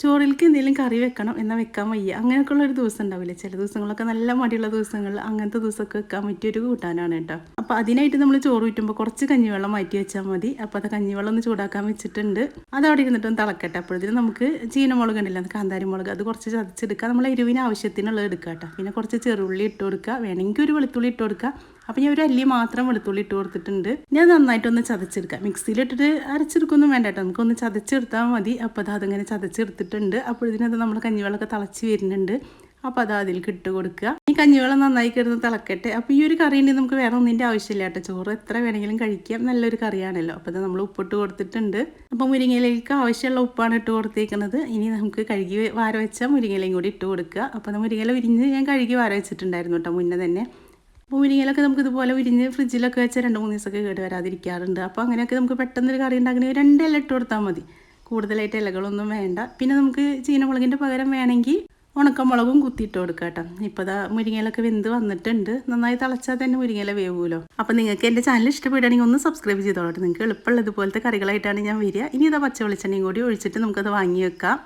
ചോറിലേക്ക് എന്തെങ്കിലും കറി വെക്കണം എന്നാൽ വെക്കാൻ വയ്യ അങ്ങനെയൊക്കെയുള്ള ഒരു ദിവസം ഉണ്ടാവില്ലേ. ചില ദിവസങ്ങളൊക്കെ നല്ല മടിയുള്ള ദിവസങ്ങളിൽ അങ്ങനത്തെ ദിവസമൊക്കെ വെക്കാൻ പറ്റിയൊരു കൂട്ടാനാണ് കേട്ടോ. അപ്പോൾ അതിനായിട്ട് നമ്മൾ ചോറ് ഊറ്റുമ്പോൾ കുറച്ച് കഞ്ഞിവെള്ളം മാറ്റി വെച്ചാൽ മതി. അപ്പോൾ അത് കഞ്ഞിവെള്ളം ഒന്ന് ചൂടാക്കാൻ വെച്ചിട്ടുണ്ട്. അതവിടെ ഇരുന്നിട്ടൊന്ന് തിളക്കട്ടെ. അപ്പോഴത്തേനും നമുക്ക് ചീനമുളക് ഉണ്ടല്ലോ, കാന്താരി മുളക്, അത് കുറച്ച് ചതച്ചെടുക്കുക. നമ്മൾ എരിവിന് ആവശ്യത്തിനുള്ളത് എടുക്കുക കേട്ടോ. പിന്നെ കുറച്ച് ചെറുള്ളി ഇട്ട് കൊടുക്കുക, വേണമെങ്കിൽ ഒരു വെളുത്തുള്ളി ഇട്ട് കൊടുക്കുക. അപ്പോൾ ഞാൻ ഒരു അല്ലി മാത്രം വെളുത്തുള്ളി ഇട്ട് കൊടുത്തിട്ടുണ്ട്. ഞാൻ നന്നായിട്ടൊന്ന് ചതച്ചെടുക്കാം. മിക്സിയിലിട്ടിട്ട് അരച്ചെടുക്കൊന്നും വേണ്ട കേട്ടോ, നമുക്കൊന്ന് ചതച്ചെടുത്താൽ മതി. അപ്പോൾ അതങ്ങനെ ചതച്ചെടുത്തിട്ടുണ്ട്. അപ്പോഴത്തേനത് നമ്മൾ കഞ്ഞിവെള്ളമൊക്കെ തിളച്ച് വരുന്നുണ്ട്. അപ്പോൾ അത് അതിലേക്ക് ഇട്ട് കൊടുക്കുക. ഈ കഞ്ഞിവെള്ളം നന്നായി കിടന്ന് തിളക്കട്ടെ. അപ്പോൾ ഈ ഒരു കറി ഉണ്ടെങ്കിൽ നമുക്ക് വേറെ ഒന്നിൻ്റെ ആവശ്യമില്ല കേട്ടോ. ചോറ് എത്ര വേണമെങ്കിലും കഴിക്കാം, നല്ലൊരു കറിയാണല്ലോ. അപ്പോൾ അത് നമ്മൾ ഉപ്പിട്ട് കൊടുത്തിട്ടുണ്ട്. അപ്പോൾ മുരിങ്ങയിലേക്ക് ആവശ്യമുള്ള ഉപ്പാണ് ഇട്ട് കൊടുത്തേക്കുന്നത്. ഇനി നമുക്ക് കഴുകി വാര വെച്ച മുരിങ്ങയിലയും കൂടി ഇട്ട് കൊടുക്കുക. അപ്പോൾ മുരിങ്ങയില വിരിഞ്ഞ് ഞാൻ കഴുകി വാര വെച്ചിട്ടുണ്ടായിരുന്നു കേട്ടോ മുന്നേ തന്നെ. മുരിങ്ങയിലൊക്കെ നമുക്ക് ഇതുപോലെ വിരിഞ്ഞ് ഫ്രിഡ്ജിലൊക്കെ വെച്ച് 2-3 ദിവസമൊക്കെ കേട് വരാതിരിക്കാറുണ്ട്. അപ്പോൾ അങ്ങനെയൊക്കെ നമുക്ക് പെട്ടെന്നൊരു കറി ഉണ്ടാക്കണമെങ്കിൽ 2 ഇല ഇട്ട് കൊടുത്താൽ മതി, കൂടുതലായിട്ട് ഇലകളൊന്നും വേണ്ട. പിന്നെ നമുക്ക് ചീനമുളകിൻ്റെ പകരം വേണമെങ്കിൽ ഉണക്കമുളകും കുത്തിയിട്ട് കൊടുക്കുക കേട്ടോ. ഇപ്പോൾ ദാ മുരിങ്ങയിലൊക്കെ വെന്ത് വന്നിട്ടുണ്ട്. നന്നായി തിളച്ചാൽ തന്നെ മുരിങ്ങയില വേവുമല്ലോ. അപ്പോൾ നിങ്ങൾക്ക് എൻ്റെ ചാനൽ ഇഷ്ടപ്പെടുകയാണെങ്കിൽ ഒന്ന് സബ്സ്ക്രൈബ് ചെയ്തോളൂ. നിങ്ങൾക്ക് എളുപ്പമുള്ള ഇതുപോലത്തെ കറികളായിട്ടാണ് ഞാൻ വരിക. ഇനി ഇതാ പച്ച വെളിച്ചെണ്ണയും കൂടി ഒഴിച്ചിട്ട് നമുക്കത് വാങ്ങി വെക്കാം.